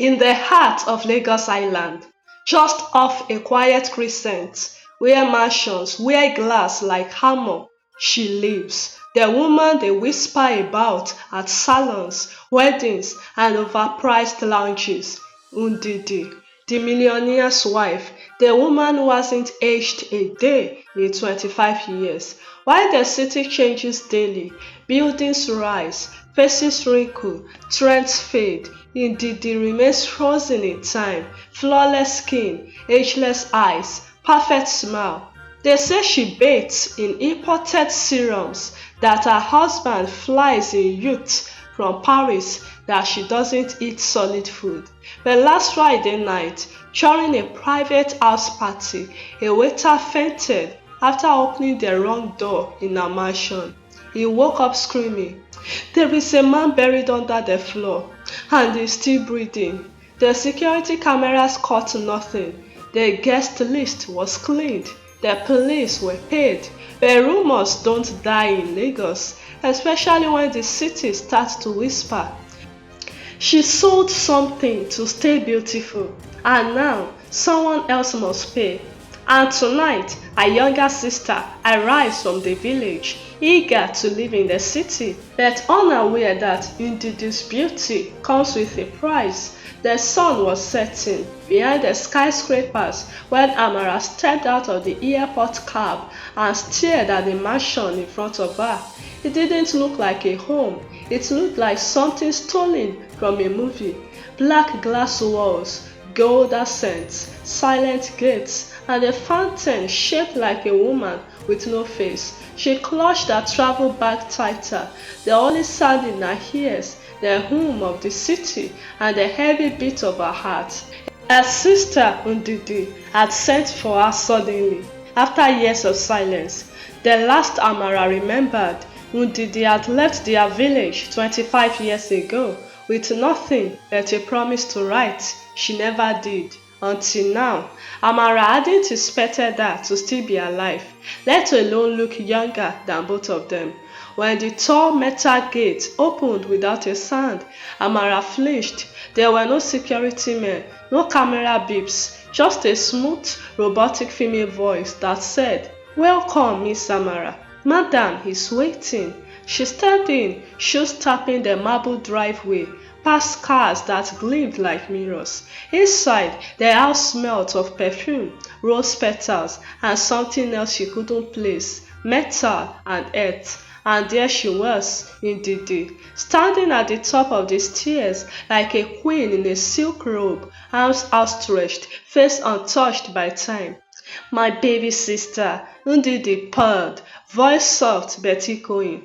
In the heart of Lagos Island, just off a quiet crescent, where mansions wear glass like armor, she lives. The woman they whisper about at salons, weddings, and overpriced lounges. Ndidi, the millionaire's wife, the woman who hasn't aged a day in 25 years. While the city changes daily, buildings rise, faces wrinkle, trends fade, Ndidi remains frozen in time, flawless skin, ageless eyes, perfect smile. They say she bathes in imported serums, that her husband flies in yachts from Paris, that she doesn't eat solid food. But last Friday night, during a private house party, a waiter fainted after opening the wrong door in her mansion. He woke up screaming, "There is a man buried under the floor, and he's still breathing." The security cameras caught nothing. The guest list was cleaned. The police were paid. But rumors don't die in Lagos, especially when the city starts to whisper. She sold something to stay beautiful, and now someone else must pay. And tonight, her younger sister arrives from the village, eager to live in the city, but unaware that Ndidi's beauty comes with a price. The sun was setting behind the skyscrapers when Amara stepped out of the airport cab and stared at the mansion in front of her. It didn't look like a home. It looked like something stolen from a movie. Black glass walls, gold accents, silent gates, and a fountain shaped like a woman with no face. She clutched her travel bag tighter, the only sound in her ears, the hum of the city, and the heavy beat of her heart. Her sister Ndidi had sent for her suddenly, after years of silence. The last Amara remembered, Ndidi had left their village 25 years ago with nothing but a promise to write. She never did. Until now, Amara hadn't expected her to still be alive, let alone look younger than both of them. When the tall metal gate opened without a sound, Amara flinched. There were no security men, no camera beeps, just a smooth, robotic female voice that said, "Welcome, Miss Amara. Madam is waiting." She stepped in, shoes tapping the marble driveway, past cars that gleamed like mirrors. Inside, the house smelled of perfume, rose petals, and something else she couldn't place, metal and earth. And there she was, Ndidi, standing at the top of the stairs like a queen in a silk robe, arms outstretched, face untouched by time. "My baby sister," Ndidi purred, voice soft but echoing.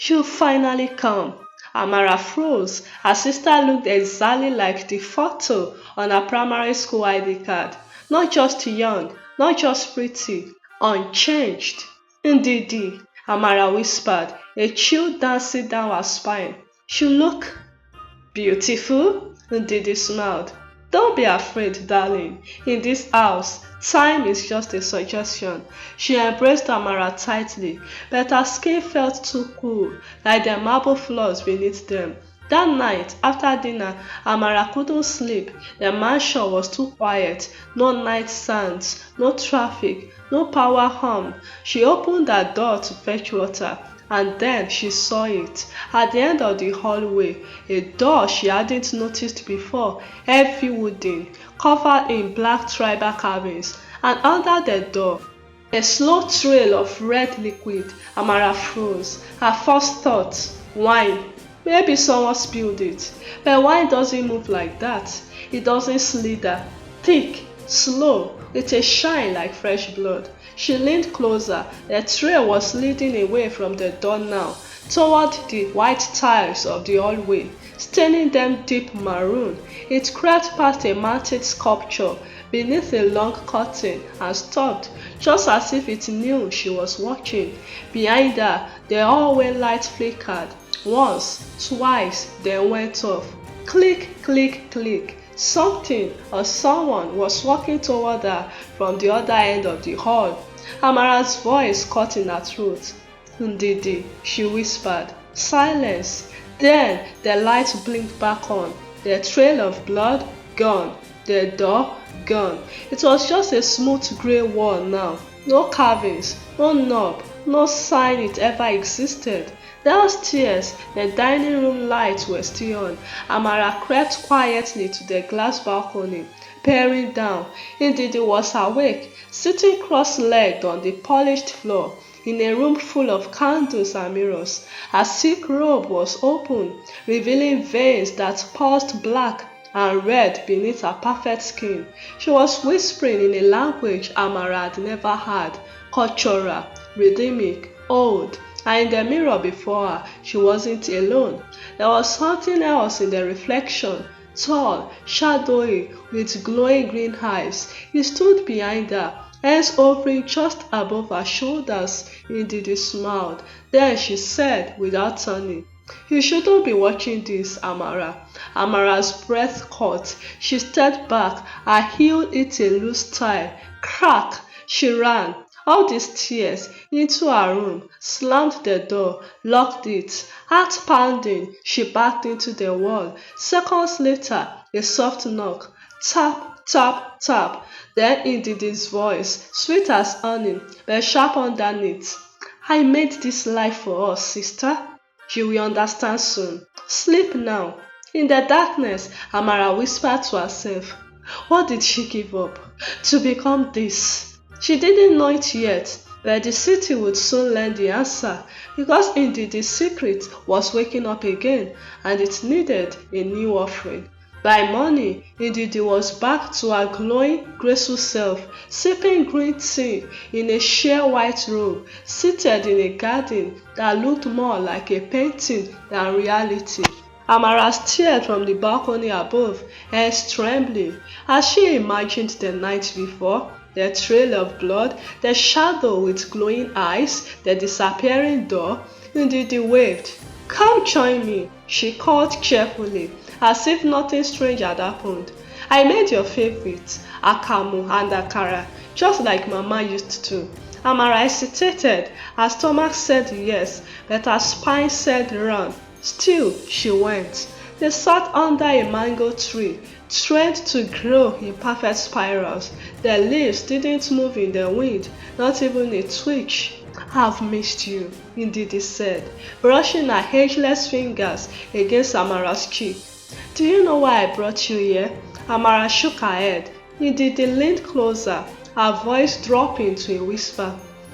"You finally come." Amara froze. Her sister looked exactly like the photo on her primary school ID card. Not just young, not just pretty, unchanged. "Ndidi," Amara whispered, a chill dancing down her spine. "You look beautiful." Ndidi smiled. "Don't be afraid, darling. In this house, time is just a suggestion." She embraced Amara tightly, but her skin felt too cool, like the marble floors beneath them. That night, after dinner, Amara couldn't sleep. The mansion was too quiet. No night sounds, no traffic, no power hum. She opened her door to fetch water, and then she saw it. At the end of the hallway, a door she hadn't noticed before, heavy wooden, covered in black tribal carvings, and under the door, a slow trail of red liquid. Amara froze. Her first thought, wine. Maybe someone spilled it. But wine doesn't move like that. It doesn't slither. Thick, slow, with a shine like fresh blood. She leaned closer. The trail was leading away from the door now, toward the white tiles of the hallway, staining them deep maroon. It crept past a mounted sculpture beneath a long curtain and stopped, just as if it knew she was watching. Behind her, the hallway light flickered. Once, twice, then went off. Click, click, click. Something or someone was walking toward her from the other end of the hall. Amara's voice caught in her throat. "Ndidi," she whispered. Silence. Then the light blinked back on. The trail of blood, gone. The door, gone. It was just a smooth grey wall now. No carvings, no knob, no sign it ever existed. Downstairs, the dining room lights were still on. Amara crept quietly to the glass balcony, peering down. Ndidi was awake, sitting cross-legged on the polished floor, in a room full of candles and mirrors. Her silk robe was open, revealing veins that pulsed black and red beneath her perfect skin. She was whispering in a language Amara had never heard, cultural, rhythmic, old. And in the mirror before her, she wasn't alone. There was something else in the reflection, tall, shadowy, with glowing green eyes. He stood behind her, hands hovering just above her shoulders. Ndidi smiled. Then she said, without turning, "You shouldn't be watching this, Amara." Amara's breath caught. She stepped back, her heel hit a loose tile. Crack! She ran up the stairs into her room, slammed the door, locked it. Heart pounding, she backed into the wall. Seconds later, a soft knock. Tap, tap, tap. Then Ndidi's voice, sweet as honey, but sharp underneath. "I made this life for us, sister. You will understand soon. Sleep now." In the darkness, Amara whispered to herself, what did she give up to become this? She didn't know it yet, but the city would soon learn the answer, because Ndidi's secret was waking up again, and it needed a new offering. By morning, Ndidi was back to her glowing, graceful self, sipping green tea in a sheer white robe, seated in a garden that looked more like a painting than reality. Amara stared from the balcony above, hands trembling, as she imagined the night before. The trail of blood, the shadow with glowing eyes, the disappearing door. Ndidi waved. "Come join me," she called cheerfully, as if nothing strange had happened. "I made your favorite, akamu and akara, just like Mama used to." Amara hesitated. Her stomach said yes, but her spine said run. Still, she went. They sat under a mango tree, trained to grow in perfect spirals. The leaves didn't move in the wind, not even a twitch. "I've missed you," Ndidi said, brushing her ageless fingers against Amara's cheek. "Do you know why I brought you here?" Amara shook her head. Ndidi leaned closer, her voice dropping to a whisper.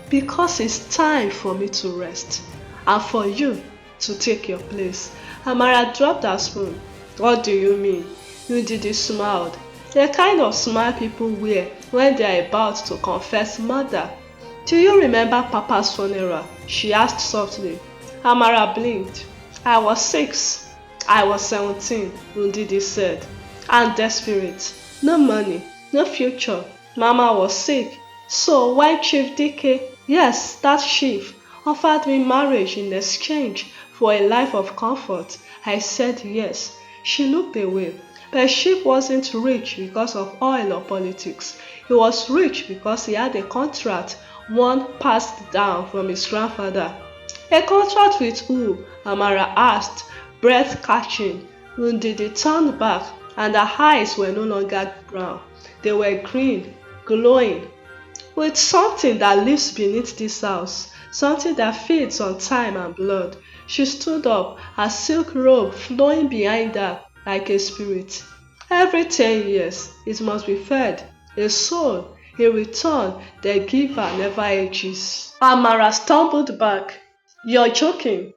"Because it's time for me to rest, and for you to take your place." Amara dropped her spoon. "What do you mean?" Ndidi smiled, the kind of smile people wear when they are about to confess murder. "Do you remember Papa's funeral?" she asked softly. Amara blinked. "I was 6. I was 17, Ndidi said, and desperate. No money, no future. Mama was sick. So when Chief Dike, yes, that chief, offered me marriage in exchange for a life of comfort, I said yes." She looked away. But Chief wasn't rich because of oil or politics. He was rich because he had a contract, one passed down from his grandfather. "A contract with who?" Amara asked, breath catching. Ndidi turned back, and her eyes were no longer brown. They were green, glowing. "With something that lives beneath this house, something that feeds on time and blood." She stood up, her silk robe flowing behind her like a spirit. "Every 10 years, it must be fed. A soul, a return, the giver never ages." Amara stumbled back. "You're joking.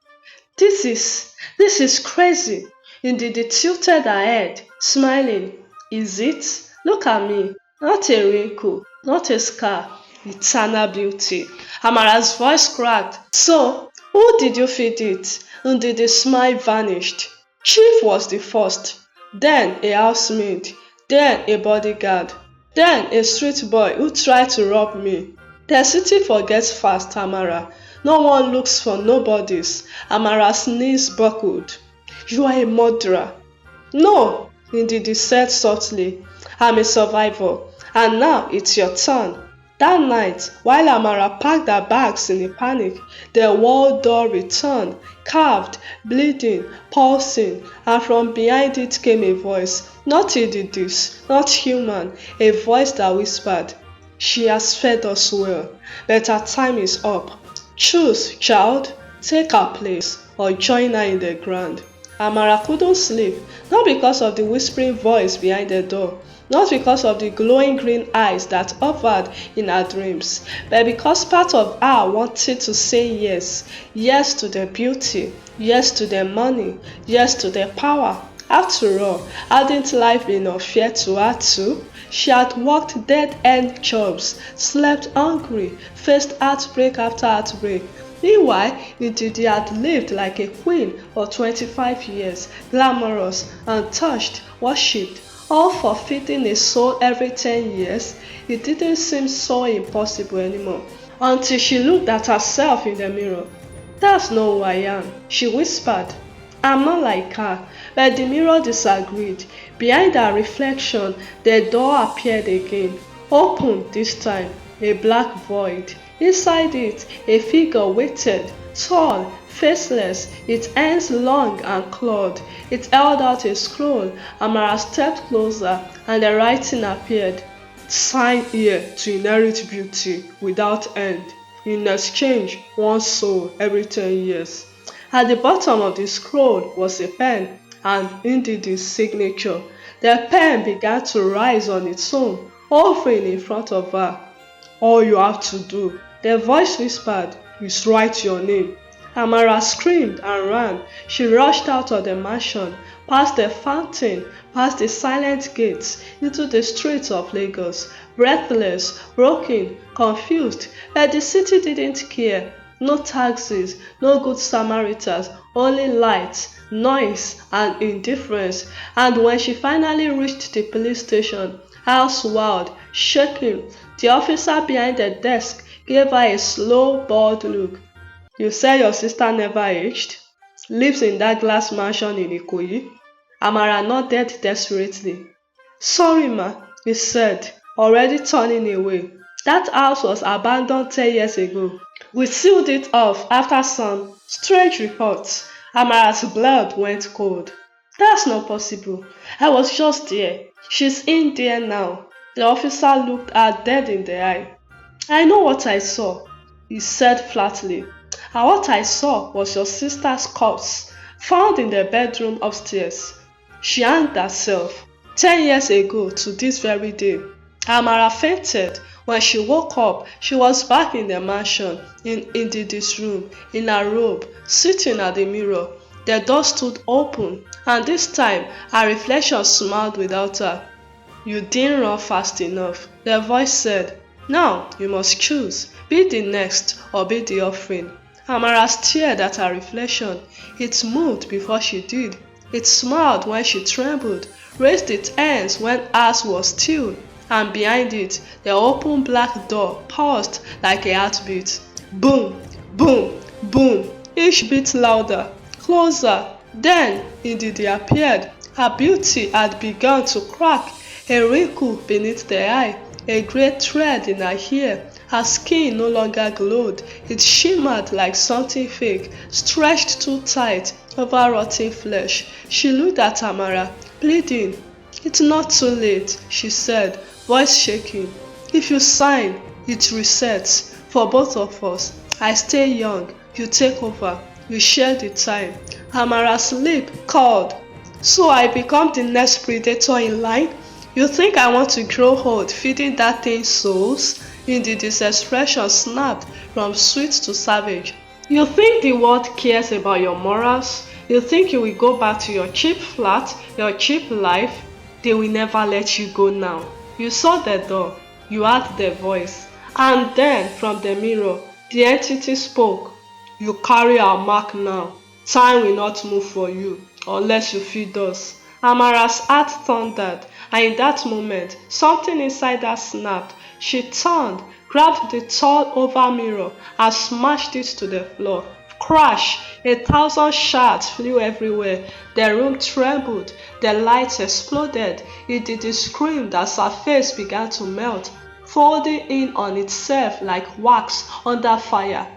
This is crazy." Ndidi tilted her head, smiling. "Is it? Look at me. Not a wrinkle, not a scar. Eternal beauty." Amara's voice cracked. "So, who did you feed it?" Ndidi's smile vanished. "Chief was the first, then a housemaid, then a bodyguard, then a street boy who tried to rob me. The city forgets fast, Amara. No one looks for nobodies." Amara's knees buckled. "You are a murderer." "No," Ndidi said softly. "I'm a survivor, and now it's your turn." That night, while Amara packed her bags in a panic, the wall door returned, carved, bleeding, pulsing, and from behind it came a voice, not Ndidi's, not human, a voice that whispered, "She has fed us well, but her time is up. Choose, child, take her place, or join her in the ground." Amara couldn't sleep, not because of the whispering voice behind the door, not because of the glowing green eyes that hovered in her dreams, but because part of her wanted to say yes, yes to the beauty, yes to the money, yes to the power. After all, hadn't life been unfair to her too? She had worked dead-end jobs, slept hungry, faced heartbreak after heartbreak. Meanwhile, Ndidi had lived like a queen for 25 years, glamorous, untouched, worshipped, all for feeding a soul every 10 years. It didn't seem so impossible anymore until she looked at herself in the mirror. "That's not who I am," she whispered. "I'm not like her." But the mirror disagreed. Behind her reflection, the door appeared again, open this time, a black void. Inside it, a figure waited, tall, faceless, its hands long and clawed. It held out a scroll. Amara stepped closer, and the writing appeared. "Sign here to inherit beauty without end. In exchange, one soul every 10 years." At the bottom of the scroll was a pen and Ndidi's signature. The pen began to rise on its own, hovering in front of her. "All you have to do," the voice whispered, "is write your name." Amara screamed and ran. She rushed out of the mansion, past the fountain, past the silent gates, into the streets of Lagos, breathless, broken, confused, but the city didn't care. No taxis, no good Samaritans, only lights, noise, and indifference. And when she finally reached the police station, house wild, shaking, the officer behind the desk gave her a slow, bored look. "You say your sister never aged? Lives in that glass mansion in Ikoyi?" Amara nodded desperately. "Sorry, ma," he said, already turning away. "That house was abandoned 10 years ago. We sealed it off after some strange reports." Amara's blood went cold. "That's not possible. I was just there. She's in there now." The officer looked her dead in the eye. "I know what I saw," he said flatly. "And what I saw was your sister's corpse, found in the bedroom upstairs. She hanged herself 10 years ago to this very day." Amara fainted. When she woke up, she was back in the mansion, in Ndidi's room, in her robe, sitting at the mirror. The door stood open, and this time her reflection smiled without her. "You didn't run fast enough," the voice said. "Now you must choose, be the next or be the offering." Amara stared at her reflection. It moved before she did. It smiled when she trembled, raised its hands when hers was still, and behind it, the open black door paused like a heartbeat. Boom, boom, boom, each beat louder, closer. Then Ndidi appeared. Her beauty had begun to crack, a wrinkle beneath the eye, a grey thread in her hair. Her skin no longer glowed. It shimmered like something fake, stretched too tight over rotting flesh. She looked at Amara, pleading. "It's not too late," she said, voice shaking. "If you sign, it resets. For both of us. I stay young, you take over, we share the time." Amara's lip curled. "So I become the next predator in line? You think I want to grow old feeding that thing's souls?" Ndidi's expression snapped from sweet to savage. "You think the world cares about your morals? You think you will go back to your cheap flat, your cheap life? They will never let you go now. You saw the door, you heard the voice, and then from the mirror, the entity spoke. You carry our mark now. Time will not move for you unless you feed us." Amara's heart thundered, and in that moment, something inside her snapped. She turned, grabbed the tall oval mirror, and smashed it to the floor. Crash! 1,000 shards flew everywhere. The room trembled. The lights exploded. Ndidi screamed as her face began to melt. folding in on itself like wax under fire.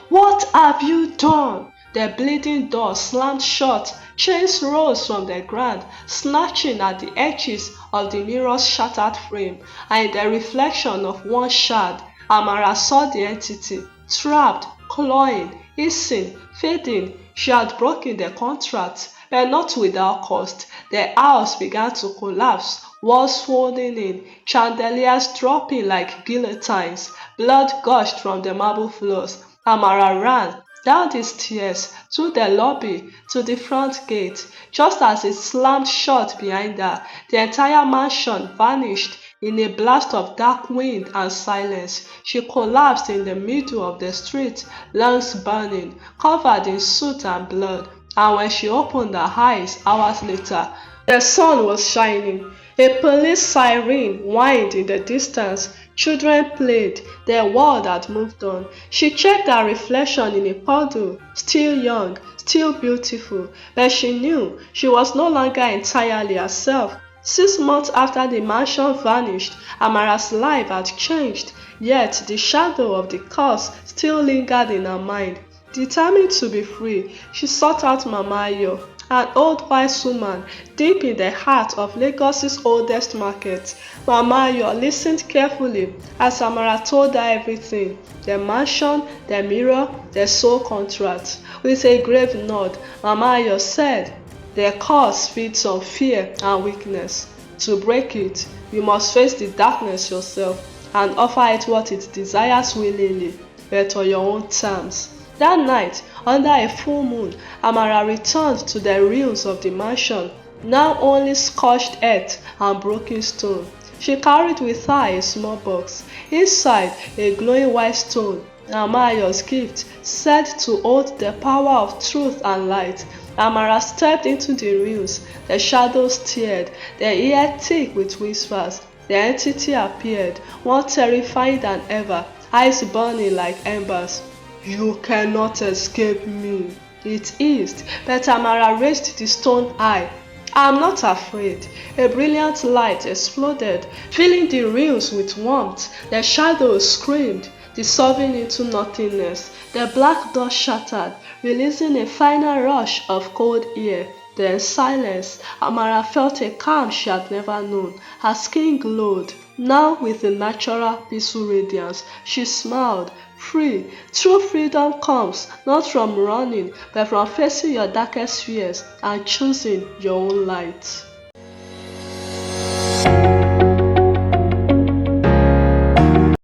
What have you done? The bleeding door slammed shut. Chains rose from the ground, snatching at the edges of the mirror's shattered frame, and in the reflection of one shard, Amara saw the entity, trapped, clawing, hissing, fading. She had broken the contract, but not without cost. The house began to collapse, walls folding in, chandeliers dropping like guillotines. Blood gushed from the marble floors. Amara ran down the stairs, through the lobby, to the front gate. Just as it slammed shut behind her, the entire mansion vanished in a blast of dark wind and silence. She collapsed in the middle of the street, lungs burning, covered in soot and blood. And when she opened her eyes hours later, the sun was shining. A police siren whined in the distance. Children played. The world had moved on. She checked her reflection in a puddle, still young, still beautiful, but she knew she was no longer entirely herself. 6 months after the mansion vanished, Amara's life had changed, yet the shadow of the curse still lingered in her mind. Determined to be free, she sought out Mama Ayo, an old wise woman deep in the heart of Lagos's oldest market. Mama Ayo listened carefully as Amara told her everything: the mansion, the mirror, the soul contract. With a grave nod, Mama Ayo said, "The curse feeds on fear and weakness. To break it, you must face the darkness yourself and offer it what it desires willingly, but on your own terms." That night, under a full moon, Amara returned to the ruins of the mansion, now only scorched earth and broken stone. She carried with her a small box, inside a glowing white stone, Amayo's gift, said to hold the power of truth and light. Amara stepped into the ruins. The shadows stirred, the air thick with whispers. The entity appeared, more terrifying than ever, eyes burning like embers. "You cannot escape me," it hissed, but Amara raised the stone high. "I am not afraid." A brilliant light exploded, filling the ruins with warmth. The shadows screamed, dissolving into nothingness. The black door shattered, releasing a final rush of cold air. Then silence. Amara felt a calm she had never known. Her skin glowed, now with a natural, peaceful radiance. She smiled. Free. True freedom comes not from running, but from facing your darkest fears and choosing your own light.